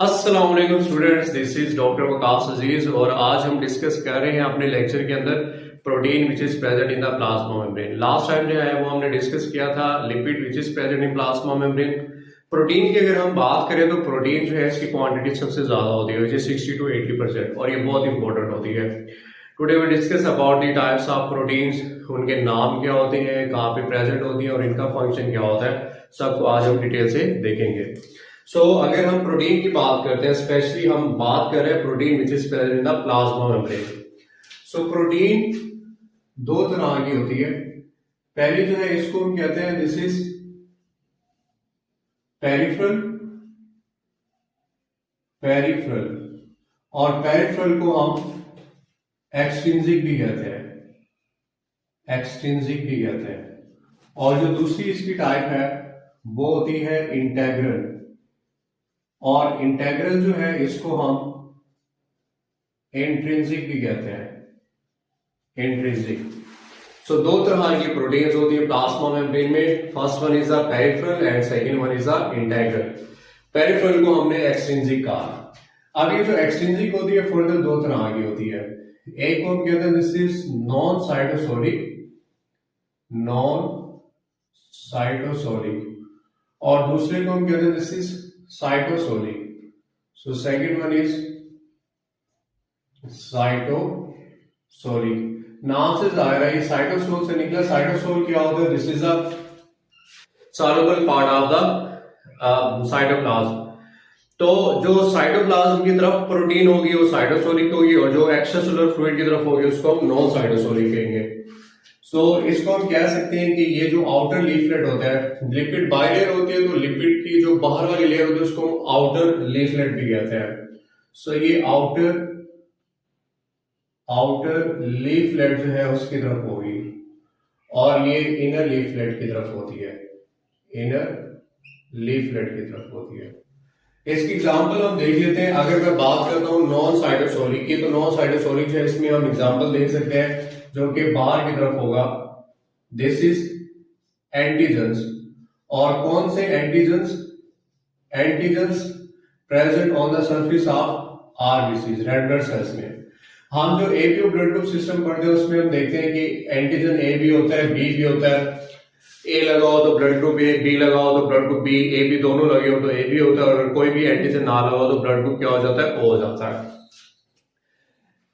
अस्सलाम वालेकुम students, this is doctor Waqas Aziz और आज हम डिस्कस कर रहे हैं अपने लेक्चर के अंदर protein which is present in the plasma membrane. Last time जो है वो हमने डिस्कस किया था lipid which is present in plasma membrane. Protein की अगर हम बात करें तो प्रोटीन जो है इसकी क्वांटिटी सबसे ज्यादा होती है, विच इज 60 to 80% और ये बहुत इंपॉर्टेंट होती है। Today we discuss about the types of proteins, उनके नाम क्या होते हैं, कहाँ पे प्रेजेंट होती है और इनका फंक्शन क्या होता है, सबको आज हम डिटेल से देखेंगे। अगर हम प्रोटीन की बात करते हैं, स्पेशली हम बात कर रहे हैं protein which is present in the plasma membrane. Protein दो तरह की होती है। पहली जो है इसको हम कहते हैं दिस इज पेरिफेरल और पेरिफेरल को हम एक्सट्रिंसिक भी कहते हैं। और जो दूसरी इसकी टाइप है वो होती है इंटेग्रल, और इंटेग्रल जो है इसको हम इंट्रिंसिक भी कहते हैं। दो तरह की प्रोटीन्स होती है प्लाज्मा मेम्ब्रेन में। First one is the peripheral and second one is the integral. Peripheral को हमने एक्सट्रिंसिक कहा। अब ये जो एक्सट्रिंसिक होती है फर्दर दो तरह की होती है। एक को हम कहते हैं दिस इज नॉन साइटोसोलिक और दूसरे को हम कहते हैं this is cytosolic. Second one is cytosolic. नाम से जाहिर है ये साइटोसोल से निकला। साइटोसोल क्या होता है? This is a soluble part of the cytoplasm. तो जो साइटोप्लाज्म की तरफ प्रोटीन होगी वो साइटोसोलिक होगी और जो एक्स्ट्रासेलुलर फ्लूइड की तरफ होगी उसको हम नॉन साइटोसोलिक कहेंगे। इसको हम कह सकते हैं कि ये जो आउटर लीफलेट होता है, लिपिड बाइलेयर होती है तो लिपिड की जो बाहर वाली लेयर होती है उसको हम आउटर लीफलेट भी कहते हैं। ये आउटर लीफलेट जो है उसकी तरफ होगी और ये इनर लीफलेट की तरफ होती है। इसकी एग्जांपल हम देख लेते हैं। अगर मैं बात करता हूँ नॉन साइटोसोलिक की, तो नॉन साइटोसोलिक जो है इसमें हम एग्जांपल देख सकते हैं जो कि बाहर की तरफ होगा। This is antigens. और कौन से antigens present on the surface of RBCs, red blood cells में। हम जो एपीओ ब्लड ग्रुप सिस्टम पढ़ते हैं उसमें हम देखते हैं कि एंटीजन ए भी होता है, बी भी होता है। ए लगाओ तो ब्लड ग्रुप ए, बी लगाओ तो blood group B, A B दोनों लगे हो तो ए बी होता है और कोई भी एंटीजन ना लगाओ तो ब्लड ग्रुप क्या हो जाता है? ओ हो जाता है।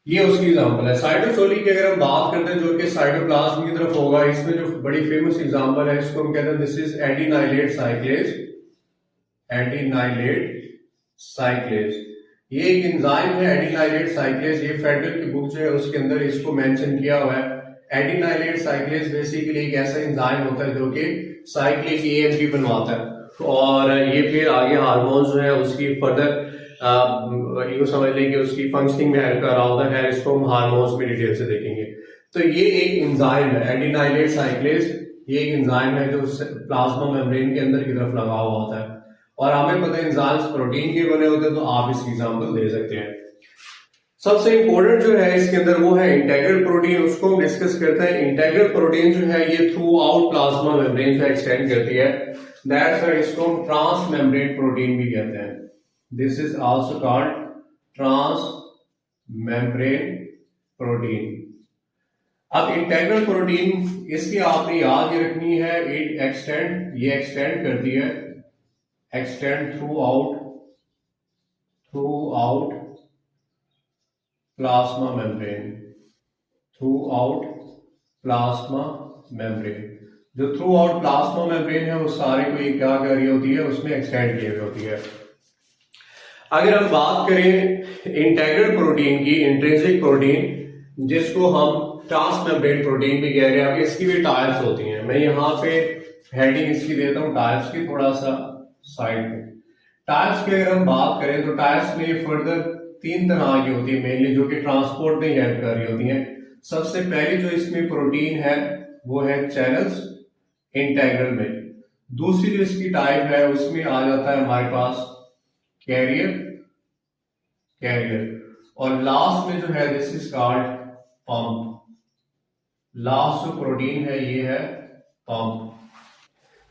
ये उसकी एग्जांपल है। साइटोसोलिक की अगर हम बात करते हैं जो कि साइटोप्लाज्म की तरफ होगा, इसमें जो बड़ी फेमस एग्जांपल है इसको हम कहते हैं दिस इज एडिनाइलेट साइक्लेज। ये एक एंजाइम है एडिनाइलेट साइक्लेज। ये फेडरल की बुक जो है उसके अंदर इसको मेंशन किया हुआ है। एडिनाइलेट साइक्लेज बेसिकली एक ऐसा एंजाइम होता है जो कि साइक्लिक एएमपी बनवाता है और ये फिर आगे हार्मोन्स जो है उसकी फर्दर यूं समझ लें कि उसकी फंक्शनिंग में हेल्प कर रहा होता है। इसको हम हार्मोन्स में डिटेल से देखेंगे। तो ये एक एंजाइम है एडिनाइलेट साइक्लेज। ये एक एंजाइम है जो प्लाज्मा मेम्ब्रेन के अंदर की तरफ लगा हुआ होता है और हमें पता है एंजाइम्स प्रोटीन के बने होते हैं, तो आप इसकी एग्जांपल दे सकते हैं। सबसे इंपॉर्टेंट जो है इसके अंदर वो है इंटेग्रल प्रोटीन। उसको हम डिस्कस करते हैं। इंटेग्रल प्रोटीन जो है ये थ्रू आउट प्लाज्मा मेम्ब्रेन से एक्सटेंड करती है। दैट्स व्हाई इसको हम ट्रांस मेम्ब्रेन प्रोटीन भी कहते हैं। This is also called transmembrane protein. अब इंटेग्रल प्रोटीन इसकी आपने याद ये रखनी है, ये एक्सटेंड करती है, extend through out plasma membrane. जो थ्रू आउट प्लाज्मा मेम्ब्रेन है वो सारे को ये क्या कर रही होती है? उसमें एक्सटेंड की हुई होती है। अगर हम बात करें इंटेग्रल प्रोटीन की, इंट्रिंसिक प्रोटीन जिसको हम ट्रांस मेम्ब्रेन प्रोटीन भी कह रहे हैं, इसकी भी टाइप्स होती हैं। मैं यहाँ पे हेडिंग इसकी देता हूँ टाइप्स की, थोड़ा सा साइड में। टाइप्स की अगर हम बात करें तो टाइप्स में फर्दर तीन तरह की होती है मेनली, जो कि ट्रांसपोर्ट में हेल्प कर रही होती हैं। सबसे पहली जो इसमें प्रोटीन है वो है चैनल्स इंटेग्रल में। दूसरी जो इसकी टाइप है उसमें आ जाता है हमारे पास कैरियर और लास्ट में जो है this is called pump. Last जो प्रोटीन है ये है पंप।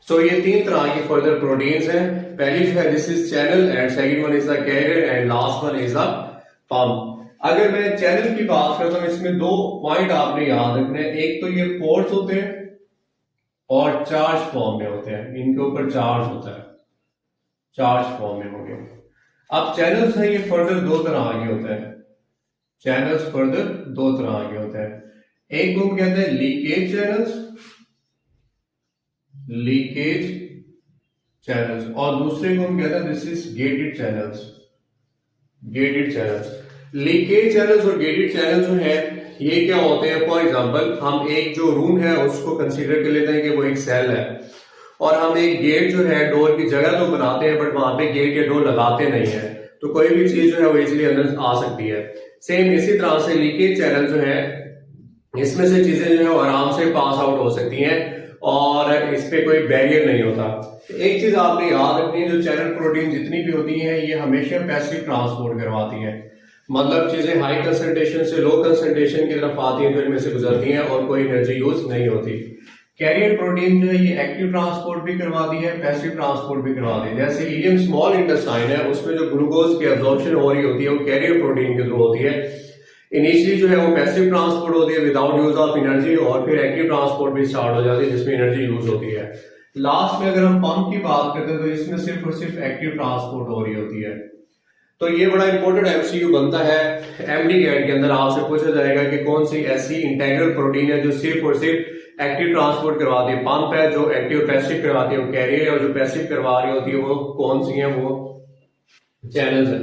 ये तीन तरह की फर्दर प्रोटीन्स हैं। पहली जो है this is channel and second one is the carrier and last one is the pump. अगर मैं चैनल की बात करता हूं इसमें दो पॉइंट आपने याद रखने हैं, एक तो ये पोर्ट्स होते हैं और चार्ज फॉर्म में होते हैं, इनके ऊपर चार्ज होता है, चार्ज फॉर्म में होंगे। अब चैनल्स है ये फर्दर दो तरह आगे होते हैं, चैनल्स फर्दर दो तरह आगे होते हैं, एक को हम कहते हैं लीकेज चैनल्स, लीकेज चैनल्स, और दूसरे को हम कहते हैं this is gated channels, gated channels. Leakage channels और गेटेड चैनल्स जो है ये क्या होते हैं, फॉर एग्जांपल हम एक जो रूम है उसको कंसीडर कर लेते हैं कि वो एक सेल है और हम एक गेट जो है डोर की जगह तो बनाते हैं बट वहां पे गेट या डोर लगाते नहीं है, तो कोई भी चीज जो है वो इजीली अंदर आ सकती है। सेम इसी तरह से लीकेज चैनल जो है इसमें से चीजें जो है वो आराम से पास आउट हो सकती हैं और इस पे कोई बैरियर नहीं होता। एक चीज आपने याद रखनी है, जो चैनल प्रोटीन जितनी भी होती हैं ये हमेशा पैसिव ट्रांसपोर्ट करवाती हैं, मतलब चीजें हाई कंसंट्रेशन से लो कंसंट्रेशन की तरफ आती हैं तो इनमें से गुजरती हैं और कोई एनर्जी यूज नहीं होती। कैरियर प्रोटीन जो है ये एक्टिव ट्रांसपोर्ट भी करवाती है, पैसिव ट्रांसपोर्ट भी करवाती है। जैसे इलियम स्मॉल इंटेस्टाइन है उसमें जो ग्लूकोज की एब्जॉर्प्शन हो रही होती है वो कैरियर प्रोटीन के थ्रू होती है। इनिशियली जो है वो पैसिव ट्रांसपोर्ट होती है विदाउट यूज ऑफ एनर्जी और फिर एक्टिव ट्रांसपोर्ट भी स्टार्ट हो जाती है जिसमें एनर्जी यूज होती है। लास्ट में अगर हम पंप की बात करते हैं तो इसमें सिर्फ और सिर्फ एक्टिव ट्रांसपोर्ट हो रही होती है। तो ये बड़ा इंपॉर्टेंट एमसीक्यू बनता है एमडी कैट के अंदर, आपसे पूछा जाएगा कि कौन सी ऐसी इंटेग्रल प्रोटीन है जो सिर्फ और सिर्फ एक्टिव ट्रांसपोर्ट करवाती है। पंप है जो एक्टिव पैसिव करवाती है वो कैरियर है और जो पैसिव करवा रही होती है वो कौन सी है, वो चैनल्स है।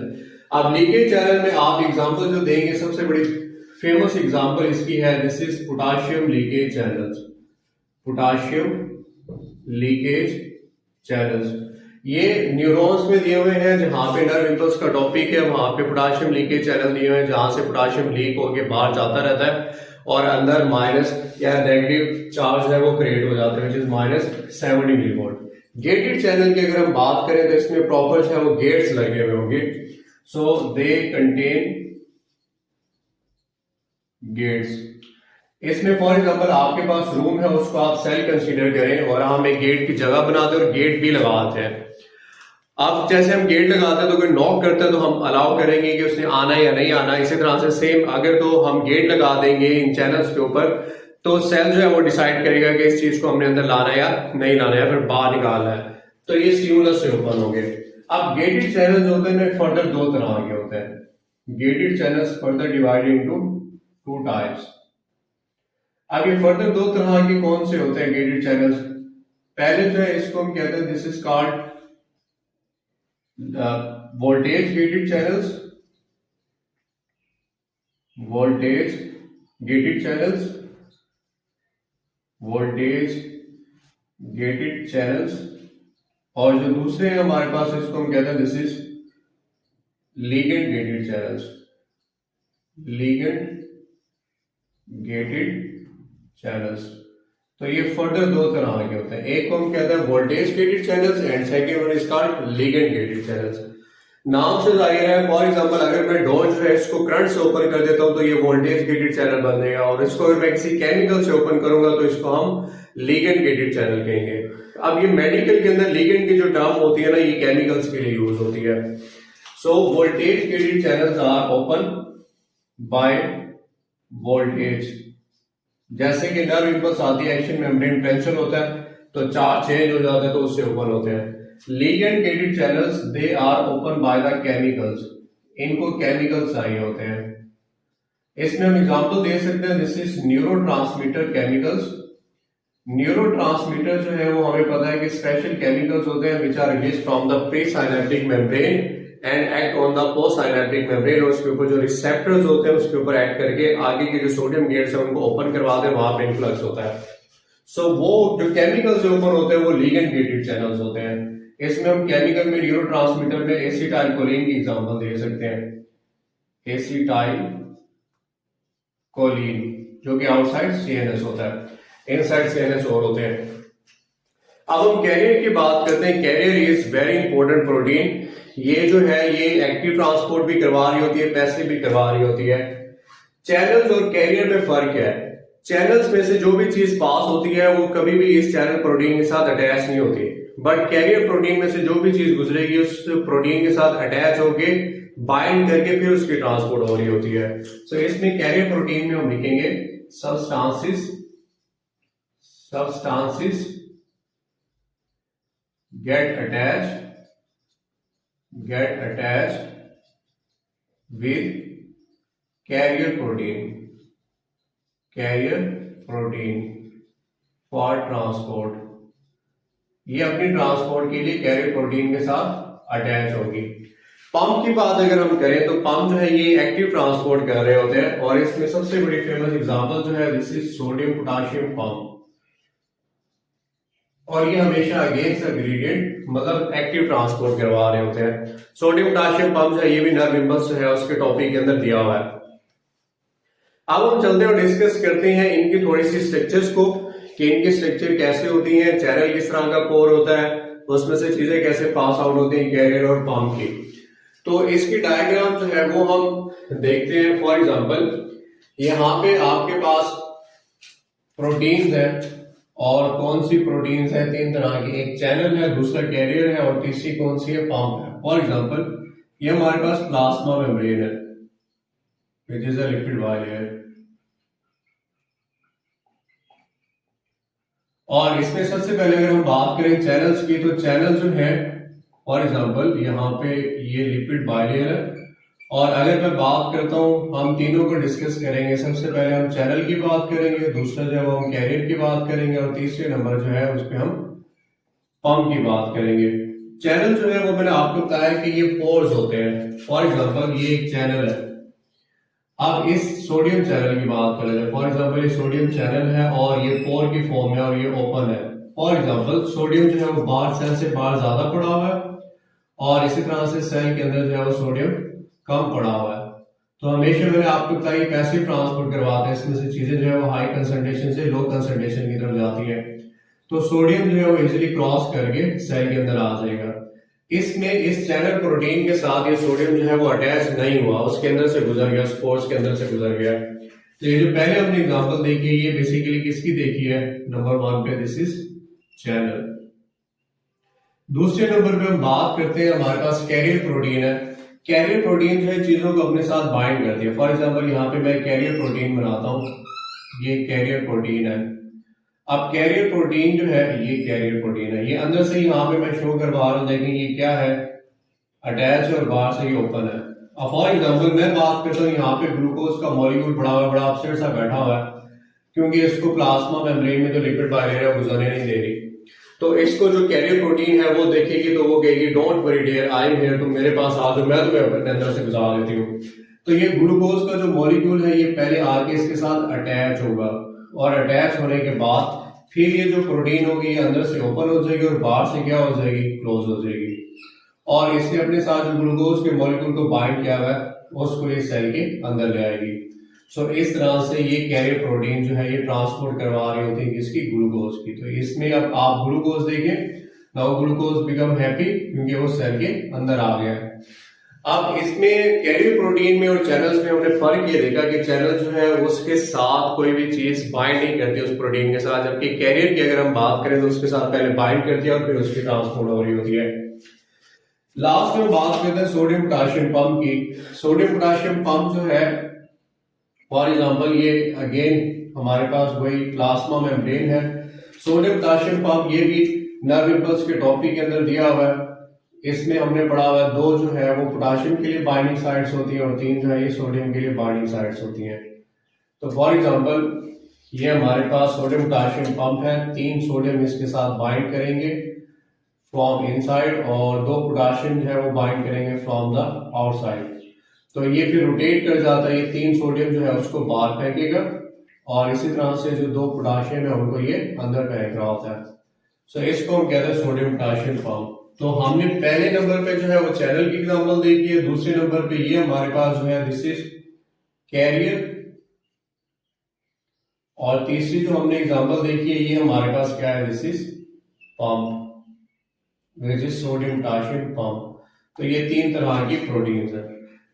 अब लीकेज चैनल में आप एग्जांपल जो देंगे सबसे बड़ी फेमस एग्जांपल इसकी है this is potassium leakage channels, potassium leakage channels. ये न्यूरॉन्स में दिए हुए हैं जहां पे नर्व इंपल्स का टॉपिक है वहां पे पोटाशियम लीकेज चैनल दिए हुए हैं जहां से पोटाशियम लीक होकर बाहर जाता रहता है और अंदर माइनस या नेगेटिव चार्ज है वो क्रिएट हो जाता है which is -70 millivolt. Gated channel की अगर हम बात करें तो इसमें प्रॉपर जो है वो गेट्स लगे हुए होंगे, सो दे कंटेन गेट्स। इसमें फॉर एग्जांपल आपके पास रूम है उसको आप सेल कंसीडर करें और हम एक गेट की जगह बनाते हैं और गेट भी लगाते हैं। अब जैसे हम गेट लगाते हैं तो कोई नॉक करता है तो हम अलाउ करेंगे कि उसने आना या नहीं आना, इसी तरह से सेम अगर तो हम गेट लगा देंगे इन चैनल्स के ऊपर तो सेल जो है वो डिसाइड करेगा कि इस चीज को हमने अंदर लाना है या नहीं लाना है, फिर बाहर निकालना है, तो ये स्टिमुलस से ओपन होंगे। अब गेटेड चैनल जो होते हैं फर्दर दो तरह के होते हैं, gated channels further divided into two types. अब ये फर्दर दो तरह के कौन से होते हैं गेटेड चैनल्स, पहले जो है इसको हम कहते हैं this is called voltage gated channels, voltage gated channels, voltage gated channels, और जो दूसरे हैं हमारे पास इसको हम कहते हैं this is ligand gated channels, ligand gated channels. तो ये फर्दर दो तरह के होते हैं, एक को हम कहते हैं voltage gated channels and second one is called ligand gated channels. नाम से जाहिर है, फॉर एग्जांपल अगर मैं डोर जो है इसको करंट से ओपन कर देता हूं तो ये वोल्टेज गेटेड चैनल बन जाएगा और इसको अगर मैं किसी केमिकल से ओपन करूंगा तो इसको हम लिगेंड गेटेड चैनल कहेंगे। अब ये मेडिकल के अंदर लिगेंड की जो टर्म होती है ना ये केमिकल्स के लिए यूज होती है। So voltage gated channels are open by voltage, जैसे कि नर्व इंपल्स आती है एक्शन मेम्ब्रेन टेंशन होता है तो चार्ज चेंज हो जाता है तो उससे ओपन होते हैं। Ligand gated channels they are open by the chemicals, इनको केमिकल्स चाहिए होते हैं। इसमें हम एग्जांपल दे सकते हैं this is neurotransmitter chemicals. Neurotransmitter जो है वो हमें पता है कि स्पेशल केमिकल्स होते हैं which are release from the presynaptic membrane and act on the postsynaptic membrane, और उसके ऊपर जो रिसेप्टर्स होते हैं उसके ऊपर एक्ट करके आगे के जो सोडियम गेट्स है उनको ओपन करवा दे, वहां पे इन्फ्लक्स होता है। सो वो जो केमिकल्स ओपन होते हैं वो लिगेंड गेटेड चैनल्स होते हैं। इसमें हम केमिकल में न्यूरोट्रांसमीटर में एसिटाइल कोलिन की एग्जांपल दे सकते हैं, एसिटाइल कोलिन जो कि आउटसाइड सीएनएस होता है, इनसाइड सीएनएस और होते हैं। अब हम कैरियर की बात करते हैं। Carrier is very important protein, ये जो है ये एक्टिव ट्रांसपोर्ट भी करवा रही होती है, पैसिव भी करवा रही होती है। चैनल्स और कैरियर में फर्क है, चैनल्स में से जो भी चीज पास होती है वो कभी भी इस चैनल प्रोटीन के साथ अटैच नहीं होती, बट कैरियर प्रोटीन में से जो भी चीज गुजरेगी उस प्रोटीन के साथ अटैच होके बाइंड करके फिर उसकी ट्रांसपोर्ट हो रही होती है। सो इसमें कैरियर प्रोटीन में हम लिखेंगे substances get attached with carrier protein for transport। ये अपनी ट्रांसपोर्ट के लिए कैरियर प्रोटीन के साथ अटैच होगी। पंप की बात अगर हम करें तो पंप जो है ये एक्टिव ट्रांसपोर्ट कर रहे होते हैं और इसमें सबसे बड़ी फेमस एग्जांपल जो है this is sodium potassium pump, और ये हमेशा अगेंस्ट द ग्रेडियंट मतलब एक्टिव ट्रांसपोर्ट करवा रहे होते हैं। सोडियम पोटाशियम पंप जो है ये भी नर्व इंपल्स जो है उसके टॉपिक के अंदर दिया हुआ है। अब हम चलते हैं और डिस्कस करते हैं इनकी थोड़ी सी स्ट्रक्चर्स को कि इनकी स्ट्रक्चर कैसे होती है, चैनल किस तरह का कोर होता है, उसमें से चीजें कैसे पास आउट होती हैं कैरियर और पंप की। तो इसकी डायग्राम जो है वो हम देखते हैं। फॉर एग्जांपल यहाँ पे आपके पास प्रोटीन्स है और कौन सी प्रोटीन्स है, तीन तरह की, एक चैनल है, दूसरा कैरियर है और तीसरी कौन सी है, पंप है। फॉर एग्जांपल ये हमारे पास प्लाज्मा मेम्ब्रेन है which is a lipid bilayer, और इसमें सबसे पहले अगर हम बात करें चैनल्स की तो चैनल जो है फॉर एग्जांपल यहाँ पे ये लिपिड बाइलेयर है, और अगर मैं बात करता हूँ हम तीनों को डिस्कस करेंगे। सबसे पहले हम चैनल की बात करेंगे, दूसरा जो है वो हम कैरियर की बात करेंगे और तीसरे नंबर जो है उस पर हम पंप की बात करेंगे। चैनल जो है वो मैंने आपको बताया कि ये पोर्स होते हैं। फॉर एग्जांपल ये एक चैनल है। अब इस सोडियम चैनल की बात करें जाए, फॉर एग्जांपल ये सोडियम चैनल है और ये पोर की फॉर्म है और ये ओपन है। फॉर एग्जांपल सोडियम जो है वो बाहर सेल से बाहर ज्यादा पड़ा हुआ है और इसी तरह से सेल के अंदर जो है वो सोडियम कम पड़ा हुआ है। तो हमेशा मैंने आपको बताया पैसिव ट्रांसपोर्ट करवाते हैं, इसमें से चीजें जो है वो हाई कंसंट्रेशन से लो कंसंट्रेशन की तरफ जाती है। तो सोडियम जो है वो इजिली क्रॉस करके सेल के अंदर आ जाएगा। इसमें इस चैनल प्रोटीन के साथ ये सोडियम जो है वो अटैच नहीं हुआ, उसके अंदर से गुजर गया, स्पोर्स के अंदर से गुजर गया। तो ये जो पहले हमने एग्जांपल देखी है ये बेसिकली किसकी देखी है, नंबर 1 पे दिस इज चैनल। दूसरे नंबर पे हम बात करते हैं हमारे पास कैरियर प्रोटीन है। कैरियर प्रोटीन जो है चीजों को अपने साथ बाइंड करती है। फॉर एग्जांपल यहाँ पे मैं कैरियर प्रोटीन बनाता हूँ, ये कैरियर प्रोटीन है। अब कैरियर प्रोटीन जो है ये कैरियर प्रोटीन है, ये अंदर से यहाँ पे मैं शो करवा रहा हूँ, देखें ये क्या है, अटैच और बाहर से ये ओपन है। अब फॉर एग्जांपल मैं बात करता हूँ यहाँ पे ग्लूकोज का मॉलिक्यूल बड़ा हुआ बड़ा अपसेट सा बैठा हुआ है, क्योंकि इसको प्लाज्मा मेम्ब्रेन में जो लिपिड बाइलेयर है गुजरने नहीं दे रही। तो इसको जो कैरियर प्रोटीन है वो देखेगी तो वो कहेगी don't worry dear I am here, तुम मेरे पास आ जाओ, मैं तुम्हें अपने अंदर से गुजार लेती हूँ। तो ये ग्लूकोज का जो मॉलिक्यूल है ये पहले आके इसके साथ अटैच होगा और अटैच होने के बाद फिर ये जो प्रोटीन होगी ये अंदर से ओपन हो जाएगी और बाहर से क्या हो जाएगी, क्लोज हो जाएगी, और इसने अपने साथ जो ग्लूकोज के मॉलिक्यूल को बाइंड किया हुआ है उसको ये सेल के अंदर ले आएगी। सो इस तरह से ये कैरियर प्रोटीन जो है ये ट्रांसपोर्ट करवा रही होती है किसकी, ग्लूकोज की। तो इसमें अब आप ग्लूकोज देखें, नाउ ग्लूकोज बिकम हैप्पी क्योंकि वो सेल के अंदर आ गया है। अब इसमें कैरियर प्रोटीन में और चैनल्स में हमने फर्क ये देखा कि चैनल जो है उसके साथ कोई भी चीज बाइंड नहीं करती उस प्रोटीन के साथ, जबकि कैरियर की अगर हम बात करें तो उसके साथ पहले बाइंड करती है और फिर उसकी ट्रांसपोर्ट हो रही होती है। लास्ट में बात करते हैं सोडियम पोटाशियम पंप की। सोडियम पोटाशियम पंप जो है फॉर एग्जांपल ये अगेन हमारे पास वही प्लाज्मा मेम्ब्रेन है। सोडियम पोटाशियम पंप ये भी नर्व इंपल्स के टॉपिक के अंदर दिया हुआ है। इसमें हमने पढ़ा हुआ है 2 जो है वो पोटाशियम के लिए बाइंडिंग साइट्स होती है और 3 जो है ये सोडियम के लिए बाइंडिंग साइट्स होती हैं। तो फॉर एग्जांपल ये हमारे पास सोडियम पोटाशियम पंप है, 3 सोडियम इसके साथ बाइंड करेंगे फ्रॉम इनसाइड और 2 पोटाशियम जो है वो बाइंड करेंगे फ्रॉम द आउटसाइड। तो ये फिर रोटेट कर जाता है, ये 3 सोडियम जो है उसको बाहर फेंकेगा और इसी तरह से जो 2 पोटाशियम है उनको ये अंदर फेंक रहा होता है। सो इसको हम कहते हैं सोडियम पोटाशियम पंप। तो हमने पहले नंबर पे जो है वो चैनल की एग्जांपल देखी है, दूसरे नंबर पे ये हमारे पास जो है दिस इज कैरियर, और तीसरी जो हमने एग्जांपल देखी है ये हमारे पास क्या है, this is pump which is sodium potassium pump. तो ये 3 तरह की प्रोटीन्स है।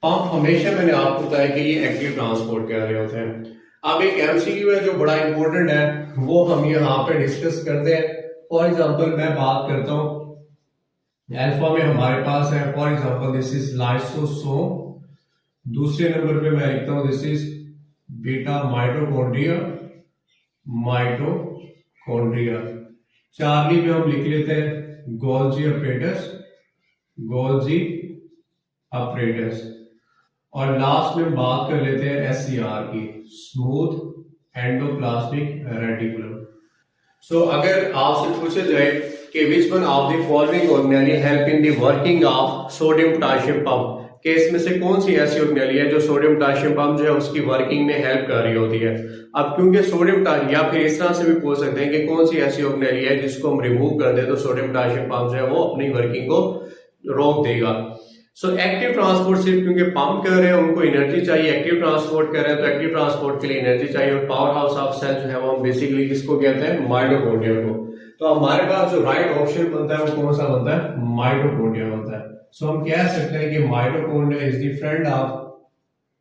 पंप हमेशा मैंने आपको बताया कि ये एक्टिव ट्रांसपोर्ट कर रहे होते हैं। अब एक एमसीक्यू है जो बड़ा इंपॉर्टेंट है वो हम यहाँ पे डिस्कस करते हैं। फॉर एग्जांपल मैं बात करता हूं अल्फा में हमारे पास है for example this is lysosome, दूसरे नंबर पे मैं लिखता हूं this is beta mitochondria, Charlie पे हम लिख लेते हैं गोल्जी अपरेटस, और लास्ट में हम बात कर लेते हैं SCR की, स्मूथ एंडोप्लाज्मिक रेटिकुलम। सो अगर आपसे पूछा जाए कि which one of the following organelle help in the working of sodium potassium pump, कि इसमें से कौन सी ऐसी ऑर्गेनेली है जो सोडियम पोटेशियम पंप जो है उसकी वर्किंग में हेल्प कर रही होती है। अब क्योंकि सोडियम या फिर इस तरह से भी पूछ सकते हैं कि कौन सी ऐसी ऑर्गेनेली है जिसको हम रिमूव कर दें तो सोडियम पोटेशियम पंप जो है वो अपनी वर्किंग को रोक देगा। सो एक्टिव ट्रांसपोर्ट सिर्फ क्योंकि पंप कर रहे हैं उनको एनर्जी चाहिए, एक्टिव ट्रांसपोर्ट कर रहे हैं तो एक्टिव ट्रांसपोर्ट के लिए एनर्जी चाहिए, और पावर हाउस ऑफ सेल जो है वो हम बेसिकली किसको कहते हैं, माइटोकॉन्ड्रिया को। तो हमारे पास जो राइट ऑप्शन बनता है वो कौन सा बनता है, माइटोकॉन्ड्रिया बनता है। सो हम कह सकते हैं कि mitochondria is the friend of,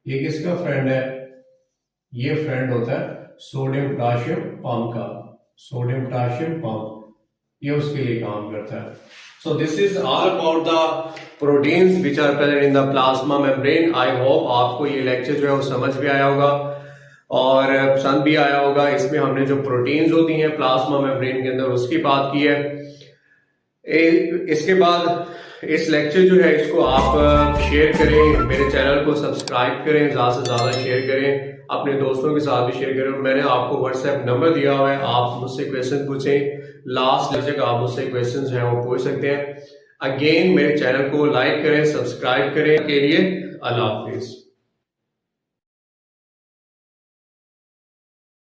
ये किसका फ्रेंड है, ये फ्रेंड होता है सोडियम पोटेशियम पंप का, सोडियम पोटेशियम पंप ये उसके लिए काम करता है। So this is all about the proteins which are present in the plasma membrane. I hope आपको ये लेक्चर जो है वो समझ भी आया होगा और पसंद भी आया होगा। इसमें हमने जो प्रोटीन्स होती हैं प्लाज्मा मेम्ब्रेन के अंदर उसकी बात की है। इसके बाद इस लेक्चर जो है इसको आप शेयर करें, मेरे चैनल को सब्सक्राइब करें, ज़्यादा से ज़्यादा शेयर करें, अपने दोस्तों के साथ भी शेयर करें। मैंने आपको व्हाट्सएप नंबर दिया हुआ है, आप मुझसे क्वेश्चन पूछें, लास्ट लेक्चर आप मुझसे क्वेश्चन जो है वो पूछ सकते हैं। अगेन मेरे चैनल को लाइक करें, सब्सक्राइब करें के लिए। अल्लाह हाफिज।